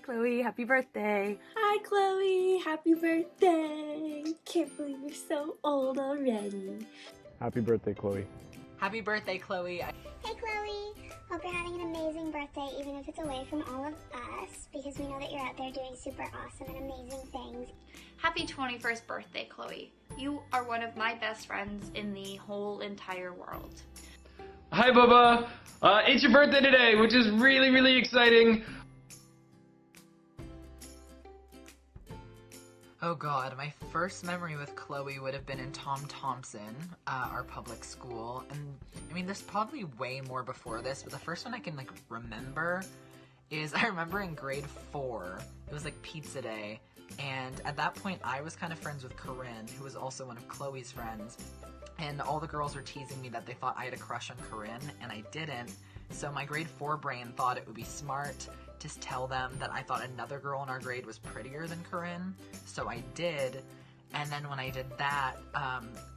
Chloe, happy birthday. Hi Chloe, happy birthday. Can't believe you're so old already. Happy birthday, Chloe. Happy birthday, Chloe. Hey Chloe, hope you're having an amazing birthday even if it's away from all of us, because we know that you're out there doing super awesome and amazing things. Happy 21st birthday, Chloe. You are one of my best friends in the whole entire world. Hi Bubba, it's your birthday today, which is really exciting. Oh god, my first memory with Chloe would have been in Tom Thompson, our public school. And I mean, there's probably way more before this, but the first one I can remember is I remember in grade 4, it was pizza day. And at that point, I was kind of friends with Corinne, who was also one of Chloe's friends. And all the girls were teasing me that they thought I had a crush on Corinne, and I didn't. So my grade 4 brain thought it would be smart to tell them that I thought another girl in our grade was prettier than Corinne. So I did. And then when I did that,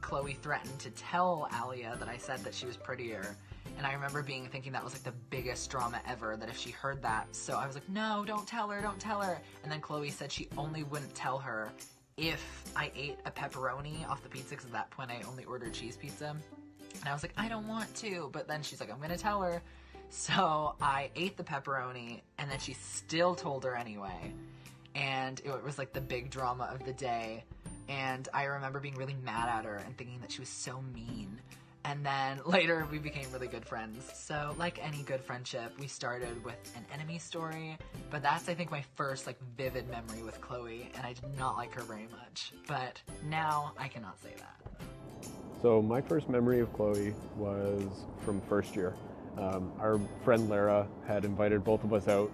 Chloe threatened to tell Alia that I said that she was prettier. And I remember thinking that was the biggest drama ever, that if she heard that. So I was like, no, don't tell her, don't tell her. And then Chloe said she only wouldn't tell her if I ate a pepperoni off the pizza, because at that point I only ordered cheese pizza. And I was like, I don't want to. But then she's like, I'm gonna tell her. So I ate the pepperoni, and then she still told her anyway. And it was the big drama of the day. And I remember being really mad at her and thinking that she was so mean. And then later we became really good friends. So like any good friendship, we started with an enemy story, but that's I think my first vivid memory with Chloe, and I did not like her very much. But now I cannot say that. So my first memory of Chloe was from first year. Our friend Lara had invited both of us out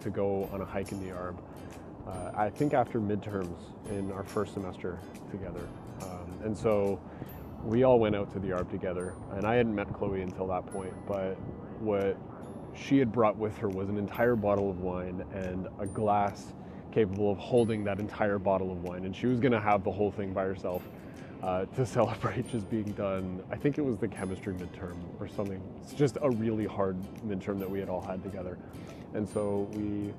to go on a hike in the Arb. I think after midterms in our first semester together. And so we all went out to the Arb together, and I hadn't met Chloe until that point, but what she had brought with her was an entire bottle of wine and a glass capable of holding that entire bottle of wine, and she was going to have the whole thing by herself to celebrate just being done. I think it was the chemistry midterm or something. It's just a really hard midterm that we had all had together. And so we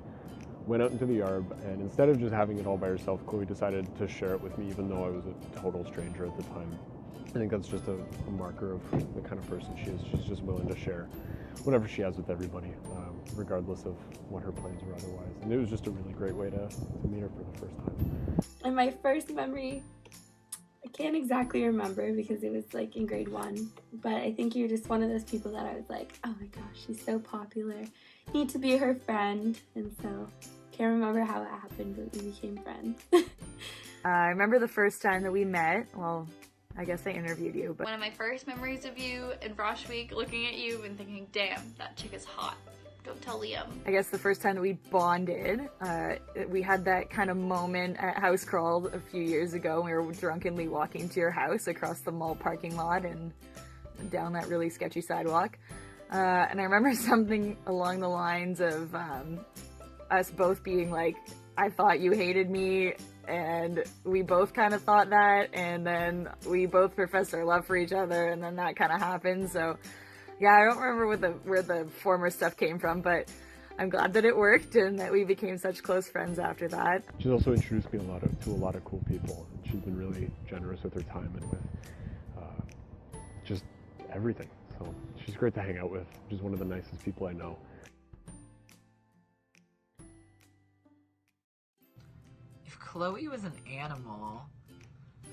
went out into the Arb, and instead of just having it all by herself, Chloe decided to share it with me, even though I was a total stranger at the time. I think that's just a marker of the kind of person she is. She's just willing to share whatever she has with everybody, regardless of what her plans are otherwise. And it was just a really great way to meet her for the first time. And my first memory, I can't exactly remember because it was in grade 1, but I think you're just one of those people that I was like, oh my gosh, she's so popular. Need to be her friend. And so can't remember how it happened, but we became friends. I remember the first time that we met. Well, I guess I interviewed you, but One of my first memories of you in Frosh Week, looking at you and thinking, damn, that chick is hot. Don't tell Liam. I guess the first time that we bonded, we had that kind of moment at House Crawl a few years ago. We were drunkenly walking to your house across the mall parking lot and down that really sketchy sidewalk. And I remember something along the lines of us both being like, I thought you hated me, and we both kind of thought that, and then we both professed our love for each other, and then that kind of happened. So yeah, I don't remember where the former stuff came from, but I'm glad that it worked and that we became such close friends after that. She's also introduced me to a lot of cool people. She's been really generous with her time and with just everything. So she's great to hang out with. She's one of the nicest people I know. If Chloe was an animal,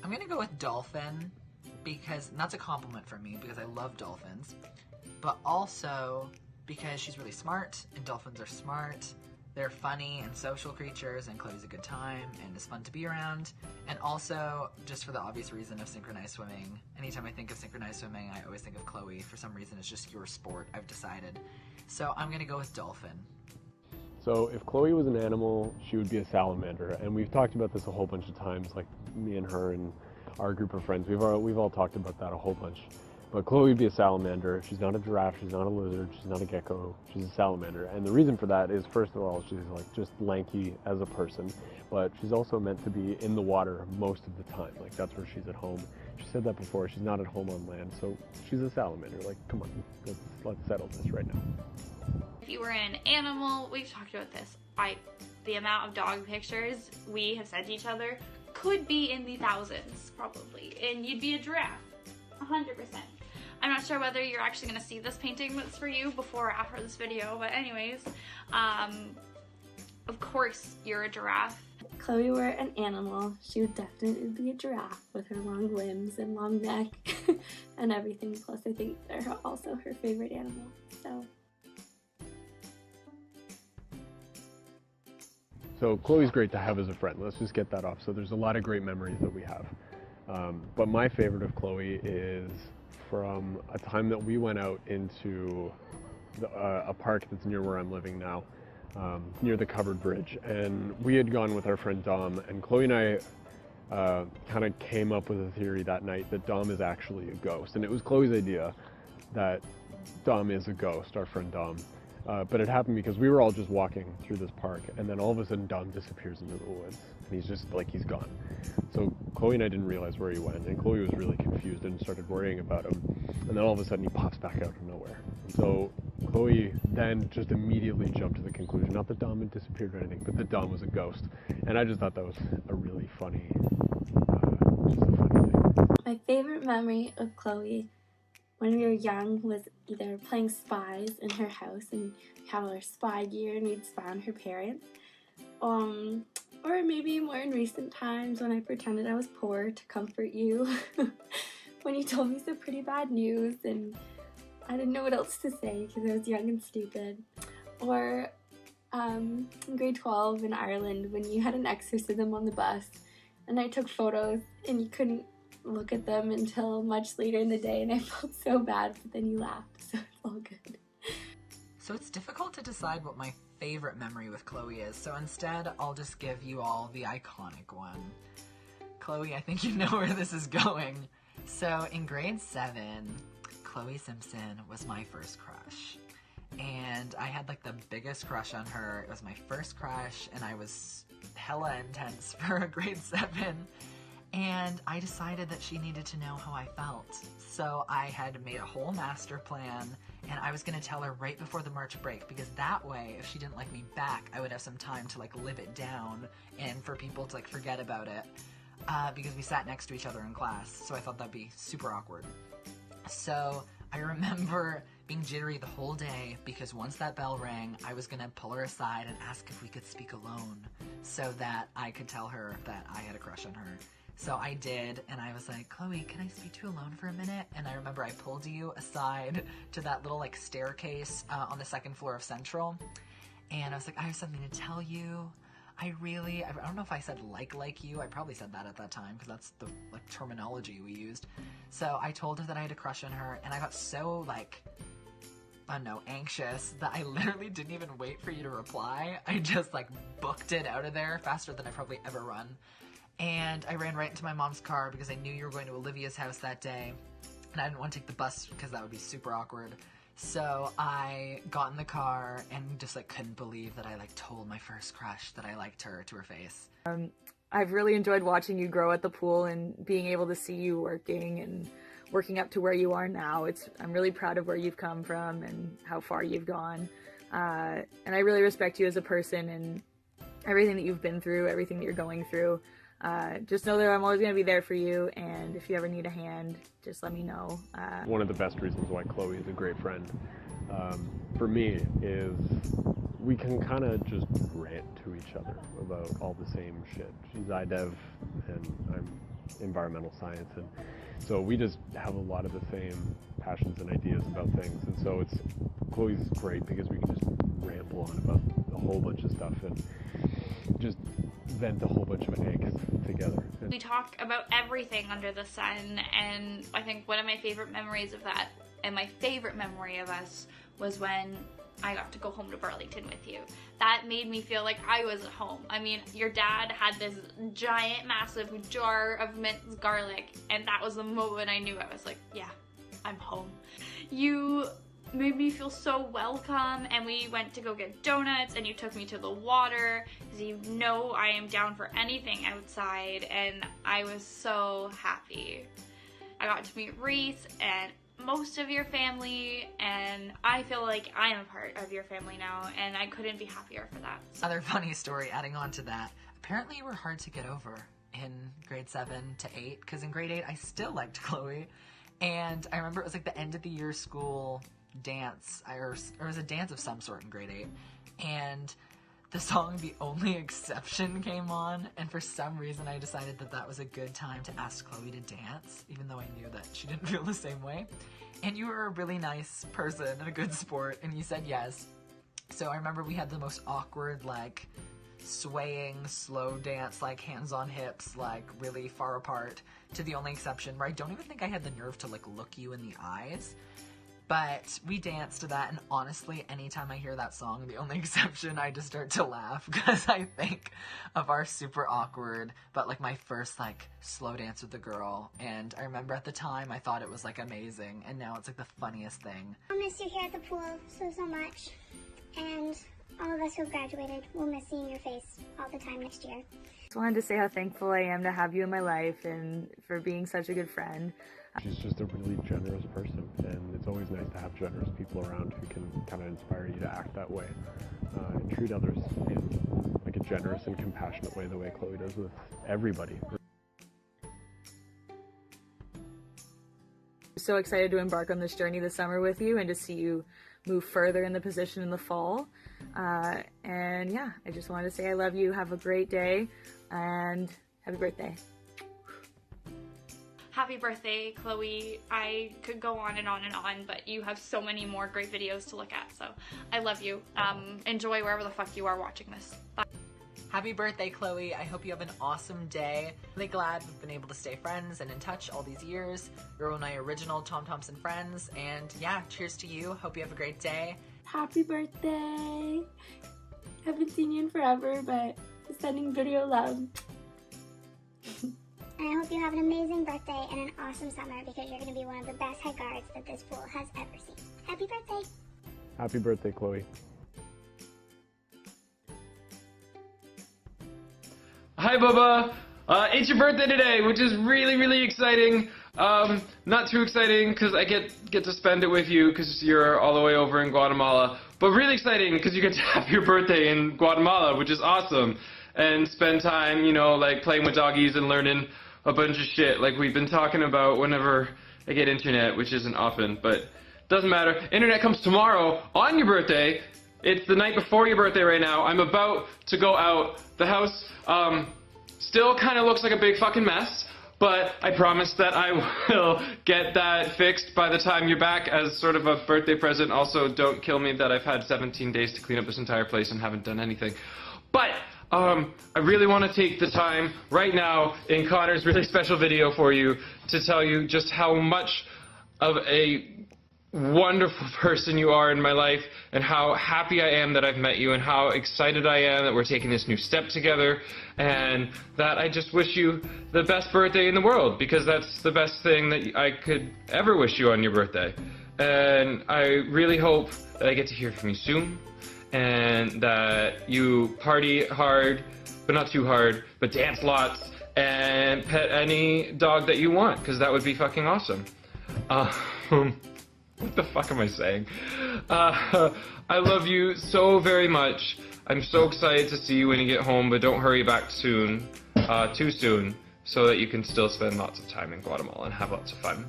I'm gonna go with dolphin, because and that's a compliment for me because I love dolphins, but also because she's really smart, and dolphins are smart. They're funny and social creatures, and Chloe's a good time and is fun to be around. And also, just for the obvious reason of synchronized swimming, anytime I think of synchronized swimming, I always think of Chloe. For some reason, it's just your sport, I've decided. So I'm gonna go with dolphin. So if Chloe was an animal, she would be a salamander, and we've talked about this a whole bunch of times, me and her and our group of friends. We've all talked about that a whole bunch. But Chloe would be a salamander. She's not a giraffe, she's not a lizard, she's not a gecko, she's a salamander. And the reason for that is, first of all, she's just lanky as a person, but she's also meant to be in the water most of the time. That's where she's at home. She said that before, she's not at home on land, so she's a salamander. Come on, let's settle this right now. If you were an animal, we've talked about this. I the amount of dog pictures we have sent each other could be in the thousands, probably. And you'd be a giraffe, 100%. I'm not sure whether you're actually going to see this painting that's for you before or after this video, but anyways, of course you're a giraffe. If Chloe were an animal, she would definitely be a giraffe with her long limbs and long neck and everything. Plus, I think they're also her favorite animal, so. So Chloe's great to have as a friend. Let's just get that off. So there's a lot of great memories that we have. But my favorite of Chloe is from a time that we went out into a park that's near where I'm living now, near the covered bridge. And we had gone with our friend Dom, and Chloe and I kind of came up with a theory that night that Dom is actually a ghost. And it was Chloe's idea that Dom is a ghost, our friend Dom. But it happened because we were all just walking through this park, and then all of a sudden Dom disappears into the woods, and he's just like, he's gone. So Chloe and I didn't realize where he went, and Chloe was really confused and started worrying about him, and then all of a sudden he pops back out of nowhere. So Chloe then just immediately jumped to the conclusion, not that Dom had disappeared or anything, but that Dom was a ghost. And I just thought that was a really funny, just a funny thing. My favorite memory of Chloe when we were young was either playing spies in her house and we had all our spy gear and we'd spy on her parents, or maybe more in recent times when I pretended I was poor to comfort you when you told me some pretty bad news and I didn't know what else to say because I was young and stupid. Or in grade 12 in Ireland when you had an exorcism on the bus and I took photos and you couldn't look at them until much later in the day and I felt so bad, but then you laughed, so it's all good. So it's difficult to decide what my favorite memory with Chloe is, so instead I'll just give you all the iconic one. Chloe, I think you know where this is going. So in grade 7, Chloe Simpson was my first crush. And I had like the biggest crush on her. It was my first crush and I was hella intense for a grade 7. And I decided that she needed to know how I felt. So I had made a whole master plan and I was gonna tell her right before the March break because that way, if she didn't like me back, I would have some time to like live it down and for people to like forget about it because we sat next to each other in class. So I thought that'd be super awkward. So I remember being jittery the whole day because once that bell rang, I was gonna pull her aside and ask if we could speak alone so that I could tell her that I had a crush on her. So I did, and I was like, Chloe, can I speak to you alone for a minute? And I remember I pulled you aside to that little like staircase on the 2nd floor of Central. And I was like, I have something to tell you. I don't know if I said like you. I probably said that at that time because that's the like terminology we used. So I told her that I had a crush on her and I got so like, I don't know, anxious that I literally didn't even wait for you to reply. I just like booked it out of there faster than I probably ever run. And I ran right into my mom's car because I knew you were going to Olivia's house that day. And I didn't want to take the bus because that would be super awkward. So I got in the car and just like couldn't believe that I like told my first crush that I liked her to her face. I've really enjoyed watching you grow at the pool and being able to see you working up to where you are now. I'm really proud of where you've come from and how far you've gone. And I really respect you as a person and everything that you've been through, everything that you're going through. Just know that I'm always going to be there for you, and if you ever need a hand, just let me know. One of the best reasons why Chloe is a great friend for me is we can kind of just rant to each other about all the same shit. She's IDev and I'm environmental science, and so we just have a lot of the same passions and ideas about things, and so Chloe's great because we can just ramble on about a whole bunch of stuff and just vent a whole bunch of angst together. We talk about everything under the sun, and I think one of my favorite memories of that, and my favorite memory of us, was when I got to go home to Burlington with you. That made me feel like I was at home. I mean, your dad had this giant, massive jar of minced garlic, and that was the moment I knew. I was like, yeah, I'm home. You made me feel so welcome, and we went to go get donuts and you took me to the water because you know I am down for anything outside, and I was so happy. I got to meet Reese and most of your family, and I feel like I am a part of your family now, and I couldn't be happier for that. Another funny story adding on to that. Apparently you were hard to get over in grade 7 to 8, because in grade 8 I still liked Chloe. And I remember it was like the end of the year school dance, or it was a dance of some sort in grade 8. And the song The Only Exception came on, and for some reason I decided that that was a good time to ask Chloe to dance, even though I knew that she didn't feel the same way. And you were a really nice person and a good sport, and you said yes. So I remember we had the most awkward, like, swaying, slow dance, like hands on hips, like really far apart, to The Only Exception, where I don't even think I had the nerve to like look you in the eyes. But we danced to that, and honestly, anytime I hear that song, The Only Exception, I just start to laugh, because I think of our super awkward, but like my first like slow dance with a girl, and I remember at the time I thought it was like amazing, and now it's like the funniest thing. I'll miss you here at the pool so much, and all of us who have graduated will miss seeing your face all the time next year. Just wanted to say how thankful I am to have you in my life and for being such a good friend. She's just a really generous person, and it's always nice to have generous people around who can kind of inspire you to act that way and treat others in like a generous and compassionate way, the way Chloe does with everybody. So excited to embark on this journey this summer with you and to see you move further in the position in the fall. And yeah, I just wanted to say I love you. Have a great day and happy birthday. Happy birthday, Chloe. I could go on and on and on, but you have so many more great videos to look at, so I love you. Enjoy wherever the fuck you are watching this. Bye. Happy birthday, Chloe. I hope you have an awesome day. Really glad we've been able to stay friends and in touch all these years. You're one of my original Tom Thompson friends, and yeah, cheers to you. Hope you have a great day. Happy birthday! Haven't seen you in forever, but sending video love. And I hope you have an amazing birthday and an awesome summer, because you're going to be one of the best head guards that this pool has ever seen. Happy birthday! Happy birthday, Chloe. Hi, Bubba. It's your birthday today, which is really exciting. Not too exciting because I get to spend it with you because you're all the way over in Guatemala. But really exciting because you get to have your birthday in Guatemala, which is awesome. And spend time, you know, like playing with doggies and learning a bunch of shit like we've been talking about whenever I get internet, which isn't often, but doesn't matter. Internet comes tomorrow on your birthday. It's the night before your birthday right now. I'm about to go out. The house still kind of looks like a big fucking mess, but I promise that I will get that fixed by the time you're back as sort of a birthday present. Also, don't kill me that I've had 17 days to clean up this entire place and haven't done anything. But I really want to take the time right now in Connor's really special video for you to tell you just how much of a wonderful person you are in my life, and how happy I am that I've met you, and how excited I am that we're taking this new step together, and that I just wish you the best birthday in the world, because that's the best thing that I could ever wish you on your birthday. And I really hope that I get to hear from you soon, and that you party hard, but not too hard, but dance lots, and pet any dog that you want, because that would be fucking awesome. What the fuck am I saying? I love you so very much. I'm so excited to see you when you get home, but don't hurry back soon, too soon, so that you can still spend lots of time in Guatemala and have lots of fun.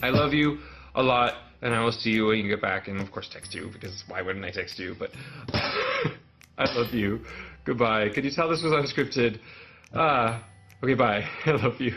I love you a lot, and I will see you when you get back, and of course text you, because why wouldn't I text you? But I love you. Goodbye. Could you tell this was unscripted? Okay, bye. I love you.